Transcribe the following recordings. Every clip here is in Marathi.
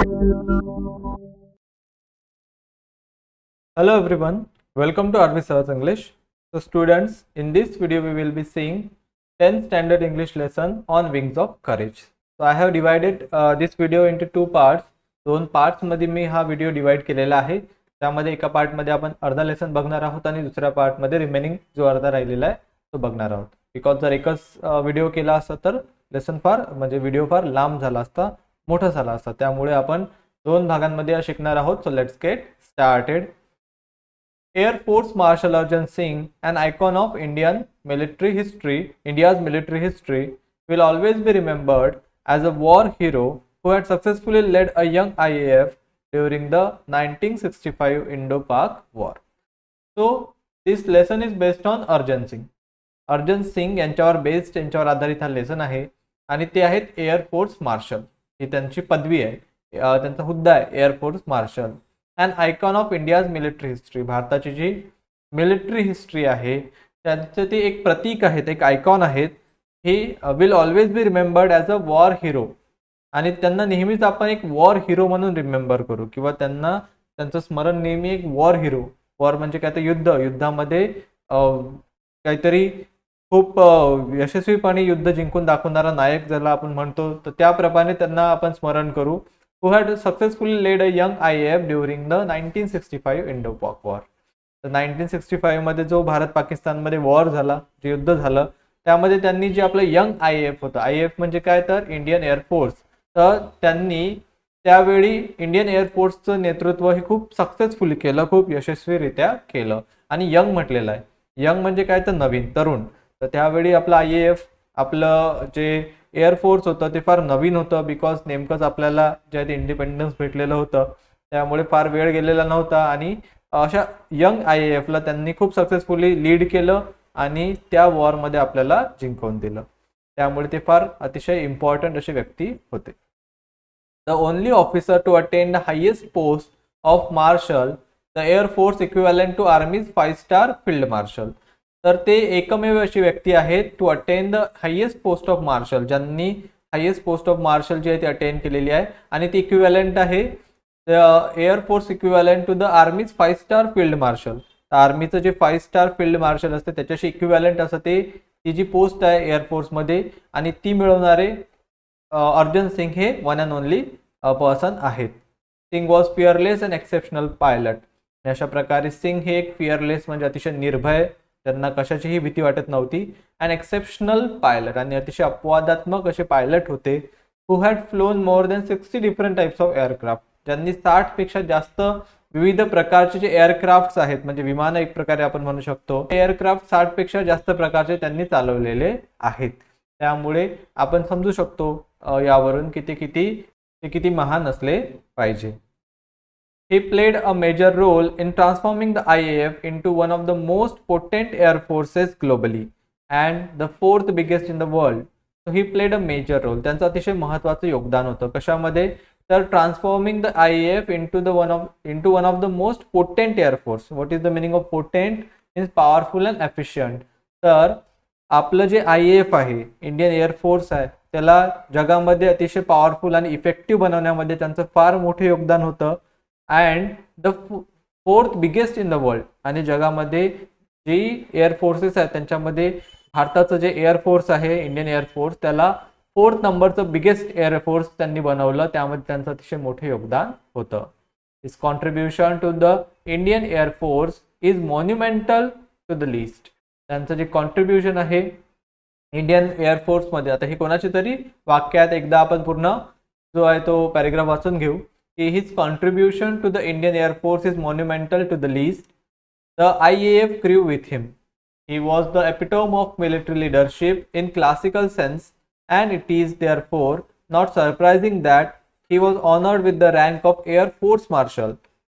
Hello everyone, welcome to RV Search English. So students, in this video we will be seeing 10th standard English lesson on Wings of Courage. So I have divided this video into two parts. दोन पार्ट्स मध्ये मी हा व्हिडिओ डिवाइड केलेला आहे. त्यामध्ये एका पार्ट मध्ये आपण अर्धा लेसन बघणार आहोत आणि दुसऱ्या पार्ट मध्ये रिमेनिंग जो अर्धा राहिलेला आहे तो बघणार आहोत. बिकॉज जर एकच व्हिडिओ केला असता तर लेसन फार म्हणजे व्हिडिओ फार लांब झाला असता, मोठा झाला असता. त्यामुळे आपण दोन भागांमध्ये शिकणार आहोत. So let's get started. Air Force Marshal Arjun Singh, an icon of India's military history, will always be remembered as a war hero who had successfully led a young IAF during the 1965 Indo-Pak War. So, this lesson is based on Arjun Singh. Arjan Singh यांच्यावर बेस्ड, यांच्यावर आधारित हा लेसन आहे आणि ते आहेत एअर फोर्स मार्शल. ही त्यांची पदवी आहे, त्यांचा हुद्दा आहे air force marshal. And icon of India's military history, भारताची जी मिलिटरी हिस्ट्री आहे त्यांचं ते एक प्रतीक आहेत, एक आयकॉन आहेत. हे will always be remembered as a war hero, आणि त्यांना नेहमीच आपण एक वॉर हिरो म्हणून रिमेंबर करू किंवा त्यांना त्यांचं स्मरण नेहमी एक वॉर हिरो. वॉर म्हणजे काय तर युद्ध, युद्धामध्ये काहीतरी खूप यशस्वीपणे युद्ध जिंकून दाखवणारा नायक ज्याला आपण म्हणतो, तर त्याप्रमाणे त्यांना आपण स्मरण करू. who had successfully led a young IAF during the 1965 Indo-Pak War. तर 1965 मध्ये जो भारत पाकिस्तानमध्ये वॉर झाला, जे युद्ध झालं, त्यामध्ये त्यांनी जे आपलं यंग IAF होतं, IAF म्हणजे काय तर इंडियन एअरफोर्स, तर त्यांनी त्यावेळी इंडियन एअरफोर्सचं नेतृत्व हे खूप सक्सेसफुली केलं, खूप यशस्वीरित्या केलं. आणि यंग म्हटलेलं आहे, यंग म्हणजे काय तर नवीन, तरुण. तर त्यावेळी आपलं IAF, आपलं जे एअरफोर्स होतं ते फार नवीन होतं. बिकॉज नेमकंच आपल्याला जे आहे ते इंडिपेंडन्स भेटलेलं होतं, त्यामुळे फार वेळ गेलेला नव्हता. आणि अशा यंग IAFला त्यांनी खूप सक्सेसफुली लीड केलं आणि त्या वॉरमध्ये आपल्याला जिंकवून दिलं. त्यामुळे ते फार अतिशय इम्पॉर्टंट असे व्यक्ती होते. The only officer to attain the highest post of marshal, the air force equivalent to army's 5 star field marshal. तर ते एकमेव अशी व्यक्ती आहेत to attain the highest post of marshal, ज्यांनी हायेस्ट पोस्ट ऑफ मार्शल जी आहे ती अटेन केलेली आहे. आणि ती इक्विव्हॅलंट आहे air force equivalent to the army's 5 star field marshal. आर्मीचं जे 5 स्टार फील्ड मार्शल असते त्याच्याशी इक्विव्हॅलंट असं ती जी पोस्ट आहे एअरफोर्समध्ये, आणि ती मिळवणारे अर्जन सिंग हे वन अँड ओनली पर्सन आहेत. Singh was fearless and exceptional pilot. अशा प्रकारे सिंग हे एक फिअरलेस म्हणजे अतिशय निर्भय, त्यांना कशाचीही भीती वाटत नव्हती. अँड एक्सेप्शनल पायलट, आणि अतिशय अपवादात्मक असे पायलट होते. Who had flown more than 60 different types of aircraft, ज्यांनी 60 पेक्षा जास्त विविध प्रकारचे जे एअरक्राफ्ट्स आहेत, म्हणजे विमान एक प्रकारे आपण म्हणू शकतो, एअरक्राफ्ट 60 पेक्षा जास्त प्रकारचे त्यांनी चालवलेले आहेत. त्यामुळे आपण समजू शकतो यावरून की ते किती महान असले पाहिजे. He played a major role in transforming the IAF into one of the most potent air forces globally and the 4th biggest in the world. So he played a major role. त्यांचं अतिशय महत्त्वाचं योगदान होतं. कशामध्ये? तर transforming the IAF into one of the most potent air force. What is the meaning of potent? Means powerful and efficient. तर आपलं जे IAF आहे, इंडियन एअरफोर्स आहे, त्याला जगामध्ये अतिशय पॉवरफुल आणि इफेक्टिव्ह बनवण्यामध्ये त्यांचं फार मोठं योगदान होतं. And the 4th biggest in the world, आणि जगामध्ये जी एअरफोर्सेस आहेत त्यांच्यामध्ये भारताचं जे एअरफोर्स आहे, इंडियन एअरफोर्स, त्याला 4th नंबरचं बिगेस्ट एअरफोर्स त्यांनी बनवलं. त्यामध्ये त्यांचं अतिशय मोठं योगदान होतं. His contribution to the Indian air force is monumental to the list. त्यांचं जे कॉन्ट्रीब्युशन आहे इंडियन एअरफोर्समध्ये, आता ही कोणाची तरी वाक्यात एकदा आपण पूर्ण जो आहे तो पॅरेग्राफ वाचून घेऊ. His contribution to the Indian Air Force is monumental to the least. The IAF crew with him. He was the epitome of military leadership in classical sense, and it is therefore not surprising that he was honored with the rank of Air Force Marshal.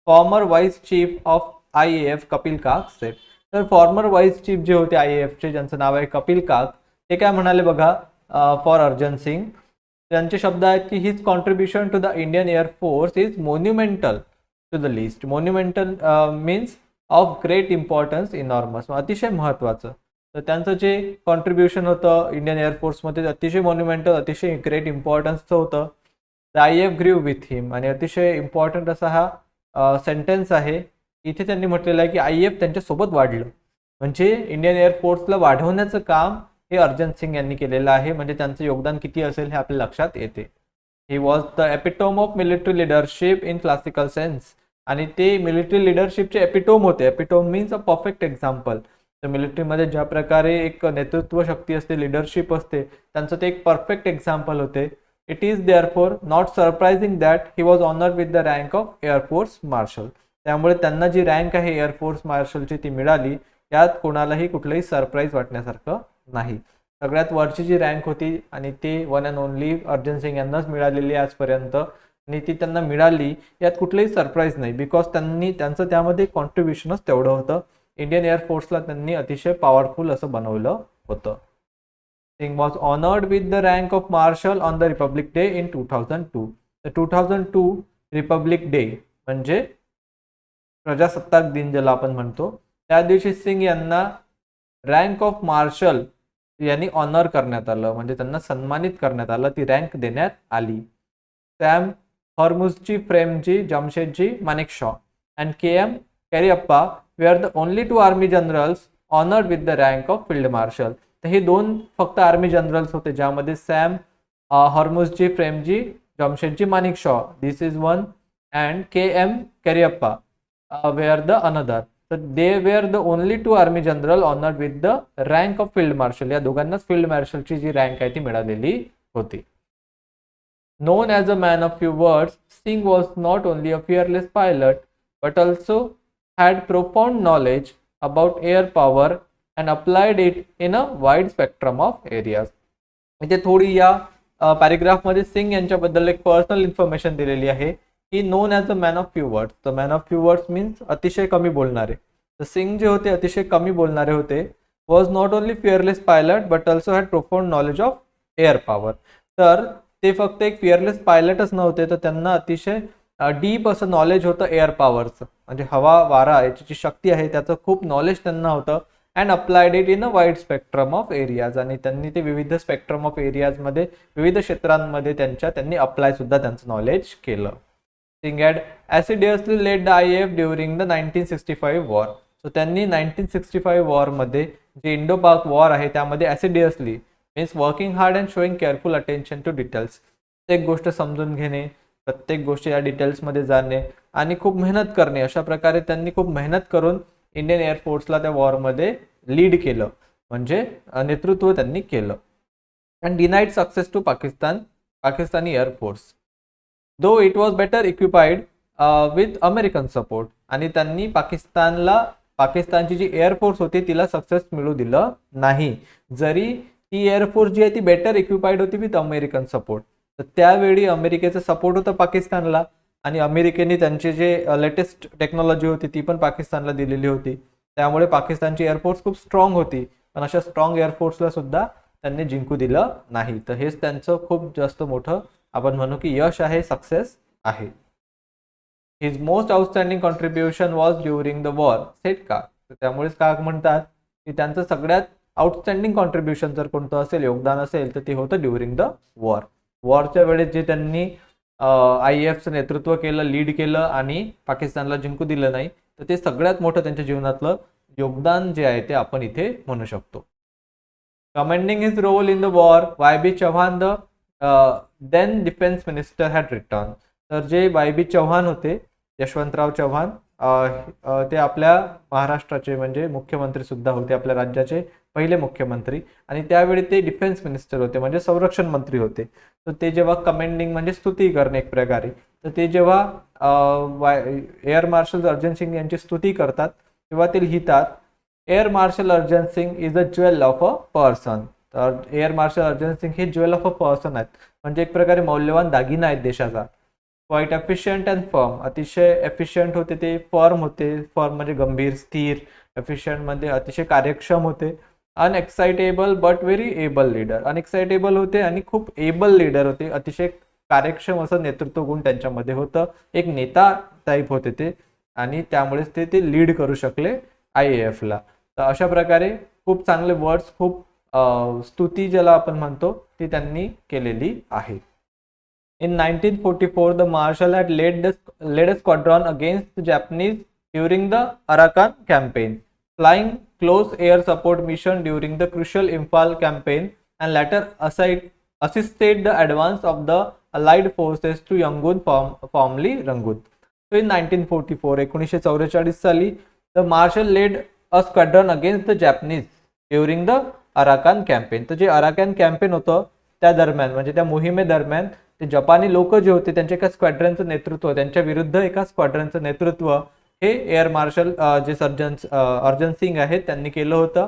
Former Vice Chief of IAF Kapil Kak said. तर फॉर्मर वाईस चीफ जे होते IAF चे, ज्यांचं नाव आहे कपिल काक, ते काय म्हणाले बघा फॉर अर्जन सिंग. त्यांचे शब्द आहेत की his contribution to the Indian air force is monumental to the list. Monumental means of great importance, enormous, अतिशय महत्त्वाचं. तर त्यांचं जे कॉन्ट्रीब्युशन होतं इंडियन एअरफोर्समध्ये अतिशय मॉन्युमेंटल, अतिशय ग्रेट इम्पॉर्टन्सचं होतं. द IAF ग्रीव विथ हिम. आणि अतिशय इम्पॉर्टंट असा हा सेंटेन्स आहे. इथे त्यांनी म्हटलेलं आहे की IAF त्यांच्यासोबत वाढलं. म्हणजे इंडियन एअरफोर्सला वाढवण्याचं काम हे अर्जन सिंग यांनी केलेलं आहे. म्हणजे त्यांचं योगदान किती असेल हे आपल्या लक्षात येते. He was the epitome of military leadership in classical sense. आणि ते मिलिटरी लिडरशिपचे एपिटोम होते. Epitome means a perfect example. तर मिलिटरीमध्ये ज्या प्रकारे एक नेतृत्व शक्ती असते, लिडरशिप असते, त्यांचं ते एक परफेक्ट एक्झाम्पल होते. It is therefore not surprising that he was honoured with the rank of air force marshal. त्यामुळे त्यांना जी रँक आहे एअरफोर्स मार्शलची ती मिळाली, यात कोणालाही कुठलंही सरप्राईज वाटण्यासारखं नाही. सगळ्यात वरची जी रँक होती आणि ती one and only Arjan Singh यांनाच मिळालेली आजपर्यंत, आणि ती त्यांना मिळाली यात कुठलंही सरप्राईज नाही. बिकॉज त्यांचं त्यामध्ये कॉन्ट्रीब्युशनच तेवढं होतं. इंडियन एअरफोर्सला त्यांनी अतिशय पॉवरफुल असं बनवलं होतं. Singh was honoured with the rank of marshal on the Republic Day in 2002. तर 2002 रिपब्लिक डे म्हणजे प्रजासत्ताक दिन ज्याला आपण म्हणतो, त्या दिवशी सिंग यांना रँक ऑफ मार्शल यांनी ऑनर करण्यात आलं. म्हणजे त्यांना सन्मानित करण्यात आलं, ती रँक देण्यात आली. Sam Hormusji, Framji, Jamshedji, Manekshaw and KM Cariappa were the only 2 army generals honoured with the rank of field marshal. तर हे 2 फक्त आर्मी जनरल्स होते, ज्यामध्ये Sam Hormusji, Framji, Jamshedji, Manekshaw, this is one, and KM Cariappa were the another. तर they were the only 2 army general honoured with the rank of field marshal. या दोघांनाच फील्ड मार्शलची जी रँक आहे ती मिळालेली होती. Known as a man of few words, Singh was not only a fearless pilot but also had profound knowledge about air power and applied it in a wide spectrum of areas. म्हणजे थोडी या पॅरेग्राफमध्ये सिंग यांच्याबद्दल एक पर्सनल इन्फॉर्मेशन दिलेली आहे की known as a man of few words. तर man of few words means अतिशय कमी बोलणारे. तर सिंग जे होते अतिशय कमी बोलणारे होते. Was not only fearless pilot but also had profound knowledge of air power. तर ते फक्त एक फिअरलेस पायलटच नव्हते, तर त्यांना अतिशय डीप असं नॉलेज होतं एअर पॉवरचं. म्हणजे हवा वारा याची जी शक्ती आहे त्याचं खूप नॉलेज त्यांना होतं. And applied it in a wide spectrum of areas. आणि त्यांनी ते विविध स्पेक्ट्रम ऑफ एरियाजमध्ये, विविध क्षेत्रांमध्ये त्यांनी अप्लाय सुद्धा त्यांचं नॉलेज केलं. Singh had assiduously led the IAF during the 1965 war. So त्यांनी 1965 वॉरमध्ये जे इंडो पाक वॉर आहे त्यामध्ये assiduously means working hard and showing careful attention to details. प्रत्येक गोष्ट समजून घेणे, प्रत्येक गोष्टी या डिटेल्समध्ये जाणे आणि खूप मेहनत करणे, अशा प्रकारे त्यांनी खूप मेहनत करून इंडियन एअरफोर्सला त्या वॉरमध्ये लीड केलं. म्हणजे नेतृत्व त्यांनी केलं. And denied success to Pakistani air force though it was better equipped with American support. आणि त्यांनी पाकिस्तानची जी एअरफोर्स होती तिला सक्सेस मिळू दिलं नाही, जरी ती एअरफोर्स जी आहे ती बेटर इक्विपाइड होती विथ अमेरिकन सपोर्ट. तर त्यावेळी अमेरिकेचा सपोर्ट होता पाकिस्तानला आणि अमेरिकेने त्यांची जे लेटेस्ट टेक्नॉलॉजी होती ती पण पाकिस्तानला दिलेली होती. त्यामुळे पाकिस्तानची एअरफोर्स खूप स्ट्रॉंग होती, पण अशा स्ट्रॉंग एअरफोर्सला सुद्धा त्यांनी जिंकू दिलं नाही. तर हेच त्यांचं खूप जास्त मोठं आपण म्हणू की यश आहे, सक्सेस आहे. His most outstanding contribution was during the war set का. त्यामुळेच का म्हणतात की त्यांचं सगळ्यात आउटस्टँडिंग कॉन्ट्रीब्युशन जर कोणतं असेल, योगदान असेल, तर ते होतं ड्युरिंग द वॉर. वॉरच्या वेळेस जे त्यांनी IAFचं नेतृत्व केलं, लीड केलं आणि पाकिस्तानला जिंकू दिलं नाही, तर ते सगळ्यात मोठं त्यांच्या जीवनातलं योगदान जे आहे ते आपण इथे म्हणू शकतो. Commending his role in the war, YB Chavan the then defence minister had written. तर जे YB चव्हाण होते, यशवंतराव चव्हाण, ते आपल्या महाराष्ट्राचे म्हणजे मुख्यमंत्री सुद्धा होते, आपल्या राज्याचे पहिले मुख्यमंत्री. आणि त्यावेळी ते डिफेन्स मिनिस्टर होते, म्हणजे संरक्षण मंत्री होते. तर ते जेव्हा कमेंडिंग म्हणजे स्तुती करणे एक प्रकारे, तर ते जेव्हा एअर मार्शल अर्जन सिंग यांची स्तुती करतात तेव्हा ते लिहितात, air marshal Arjan Singh is a jewel of a person. तर एअर मार्शल अर्जन सिंग हे ज्वेल ऑफ अ पर्सन आहेत, म्हणजे एक प्रकारे मौल्यवान दागिना आहेत देशाचा. Quite efficient and firm. अतिशय एफिशियंट होते ते, फर्म होते. फर्म म्हणजे गंभीर, स्थिर. एफिशियंट म्हणजे अतिशय कार्यक्षम होते. अनएक्साइटेबल बट व्हेरी एबल लीडर. अनएक्साइटेबल होते आणि खूप एबल लीडर होते. अतिशय कार्यक्षम असं नेतृत्व गुण त्यांच्यामध्ये होतं. एक नेता टाईप होते ते आणि त्यामुळेच ते लीड करू शकले IAFला. तर अशा प्रकारे खूप चांगले वर्ड्स, खूप स्तुती ज्याला आपण म्हणतो ती त्यांनी केलेली आहे. In 1944, the Marshal had led a squadron against the Japanese during the Arakan campaign, flying close air support mission during the crucial Imphal campaign, and later assisted the advance of the Allied forces to Yangon, formerly Rangoon. So in 1944, 1944 साली, the Marshal led a squadron against the Japanese during the Arakan campaign. तर जे अराकान कॅम्पेन होतं त्या दरम्यान, म्हणजे त्या मोहिमेदरम्यान ते जपानी लोक जे होते त्यांच्या एका स्क्वॅड्रनचं नेतृत्व, त्यांच्या विरुद्ध एका स्क्वॅड्रनचं नेतृत्व हे एअर मार्शल जे अर्जन सिंग आहेत त्यांनी केलं होतं.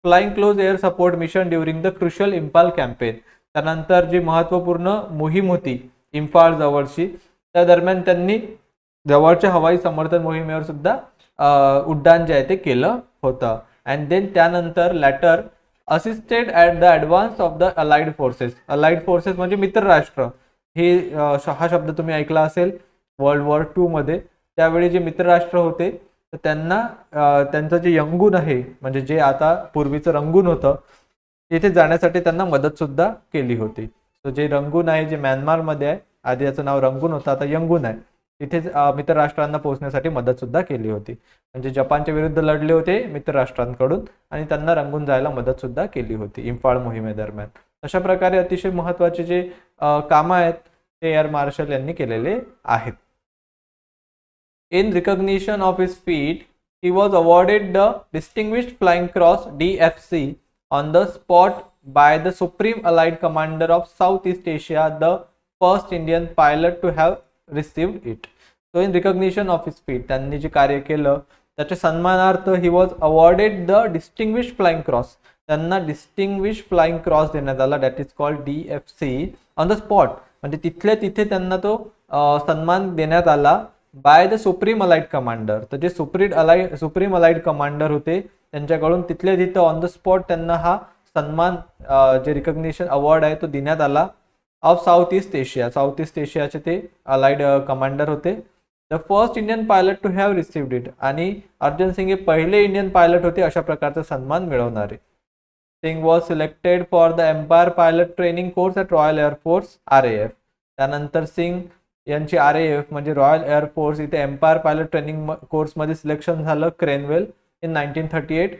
Flying close air support mission during the crucial Imphal campaign. त्यानंतर जी महत्त्वपूर्ण मोहीम होती इम्फाळ जवळची, त्या दरम्यान त्यांनी जवळच्या हवाई समर्थन मोहिमेवर सुद्धा उड्डाण जे आहे ते केलं होतं. अँड देन त्यानंतर later assisted at the advance of the allied forces. Allied forces म्हणजे मित्र राष्ट्र. हा शब्द तुम्ही ऐकला असेल वर्ल्ड वॉर 2 मध्ये. त्यावेळी जे मित्र राष्ट्र होते तर त्यांना त्यांचं जे यंगून आहे, म्हणजे जे आता पूर्वीचं रंगून होतं, तिथे जाण्यासाठी त्यांना मदत सुद्धा केली होती. तर जे रंगून आहे, जे म्यानमारमध्ये आहे, आधी याचं नाव रंगून होतं, आता यंगून आहे, तिथे मित्र राष्ट्रांना पोहोचण्यासाठी मदत सुद्धा केली होती. म्हणजे जपानच्या विरुद्ध लढले होते मित्र राष्ट्रांकडून आणि त्यांना रंगून जायला मदत सुद्धा केली होती इम्फाळ मोहिमेदरम्यान. अशा प्रकारे अतिशय महत्त्वाचे जे कामं आहेत ते एअर मार्शल यांनी केलेले आहेत. In recognition of his feat, he was awarded the Distinguished Flying Cross (DFC) on the spot by the Supreme Allied Commander of Southeast Asia, the first Indian pilot to have received it. So in recognition of his feat, त्यांनी जे कार्य केलं त्याच्या सन्मानार्थ he was awarded the Distinguished Flying Cross. त्यांना Distinguished Flying Cross देण्यात आला, that is called DFC on the spot. म्हणजे तिथल्या तिथे त्यांना तो सन्मान देण्यात आला by the supreme allied commander. तर जे सुप्रीम अलाइड कमांडर होते त्यांच्याकडून तिथल्या तिथं ऑन द स्पॉट त्यांना हा सन्मान, जे रिकग्निशन अवॉर्ड आहे तो देण्यात आला. Of south east Asia. South east एशियाचे ते अलाइड कमांडर होते. The first Indian pilot to have received it. आणि अर्जन सिंग हे पहिले इंडियन पायलट होते अशा प्रकारचा सन्मान मिळवणारे. Singh was selected for the empire pilot training course at royal air force RAF. त्यानंतर सिंग यांची RAF म्हणजे रॉयल एअरफोर्स इथे एम्पायर पायलट ट्रेनिंग कोर्समध्ये सिलेक्शन झालं Cranwell in 1938.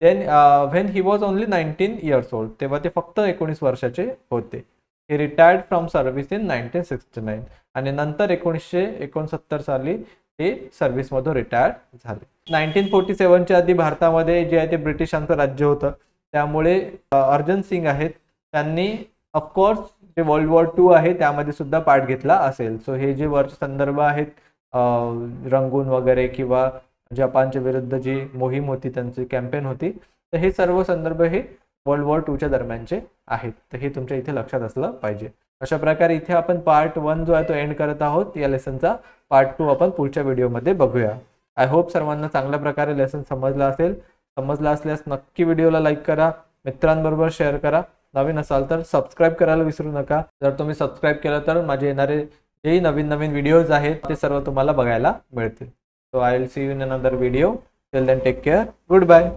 Then when he was only 19 years old. तेव्हा ते फक्त 19 वर्षाचे होते. हे रिटायर्ड फ्रॉम सर्व्हिस इन 1969 आणि नंतर 1969 साली ते सर्व्हिसमधून रिटायर झाले. 1947च्या आधी भारतामध्ये जे आहे ते ब्रिटिशांचं राज्य होतं, त्यामुळे अर्जन सिंग आहेत त्यांनी ऑफकोर्स जे वर्ल्ड वॉर 2 आहे त्यामध्ये सुद्धा पार्ट घेतला असेल. सो हे जे वरचे संदर्भ आहेत रंगून वगैरे किंवा जपानच्या विरुद्ध जी मोहीम होती, त्यांची कॅम्पेन होती, तर हे सर्व संदर्भ हे वर्ल्ड वॉर 2च्या दरम्यानचे आहेत. तर हे तुमच्या इथे लक्षात असलं पाहिजे. अशा प्रकारे इथे आपण पार्ट 1 जो आहे तो एंड करत आहोत. या लेसनचा पार्ट 2 आपण पुढच्या व्हिडिओमध्ये बघूया. आय होप सर्वांना चांगल्या प्रकारे लेसन समजला असेल. समजला असल्यास नक्की व्हिडिओला लाईक करा, मित्रांबरोबर शेअर करा. नवीन असाल तर सबस्क्राईब करायला विसरू नका. जर तुम्ही सबस्क्राईब केलं तर माझे येणारे जेही नवीन व्हिडिओज आहेत ते सर्व तुम्हाला बघायला मिळतील. So I will see you in another video. Till then take care. Good bye.